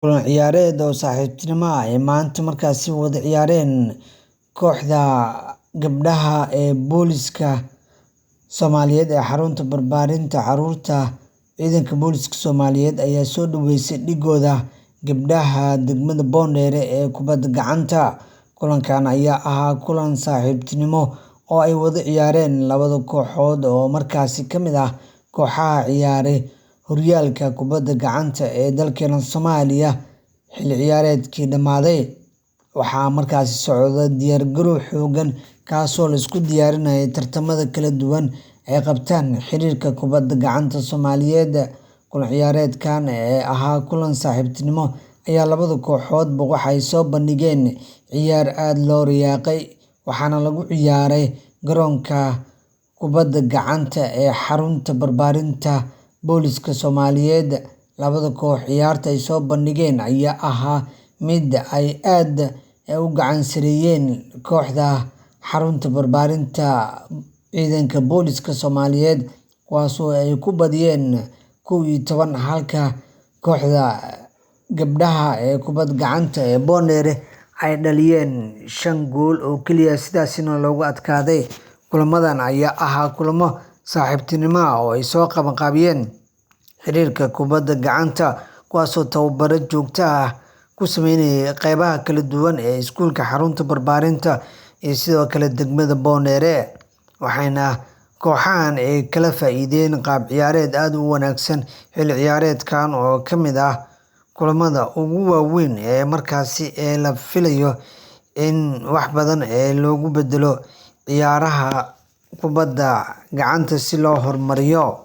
Kulan ciyaareed oo saaxiibtinimo ah ay maanta markaasi wada ciyaareen kooxda gabdhaha ee booliska Soomaaliyeed ee xarunta barbaarinta carruurta. Ciidanka Booliska Soomaaliyeed ayaa soo dhaweeyay dhigooda gabdhaha degmada Boondere ee kubadda gacanta. Kulankan ayaa ahaa kulan saaxiibtinimo oo ay wada ciyaareen labada kooxood oo markaasi ka mid ah kooxaha ciyaaray horyaalka kubadda gacanta ee dalkeena Soomaaliya. Xilli ciyaareedkii dhammaaday, waxaa markaasi socda diyaargarow xooggan kaasoo la isku diyaarinayo tartamada kala duwan ay qabtaan xiriirka kubadda gacanta Soomaaliyeed. Kulan ciyaareedkan ee ahaa kulan saaxiibtinimo ayaa labada kooxoodba waxay soo bandhigeen ciyaar aad loo riyaaqay, waxaana lagu ciyaaray garoonka kubadda gacanta ee xarunta barbaarinta booliska Soomaaliyeed. Labada koox ciyaarta ay soo bandhigeen ayaa ahaa mid ay aad u gacan sareeyeen kooxda xarunta barbaarinta ciidanka booliska Soomaaliyeed, kuwaasoo ay ku badiyeen 11 halka kooxda gabdhaha ee kubadda gacanta ee Boondere ay dhaliyeen 5 gool oo kaliya, sidaasna looga adkaaday. Kulamadan ayaa ahaa kulamo saaxiibtinimo ah oo ay soo qabanqaabiyeen xiriirka kubadda gacanta, kuwaasoo tababaro joogto ah ku sameynaya qeybaha kala duwan ee iskuulka xarunta barbaarinta iyo sidoo kale degmada Boondere, waxayna kooxahan ay kala faa'iideen qaab ciyaareed aad u wanaagsan. Xilli ciyaareedkan oo ka mid ah kulamada ugu waaweyn ee markaasi la filayo in wax badan loogu beddelo ciyaaraha kubadda gacanta si loo horumariyo.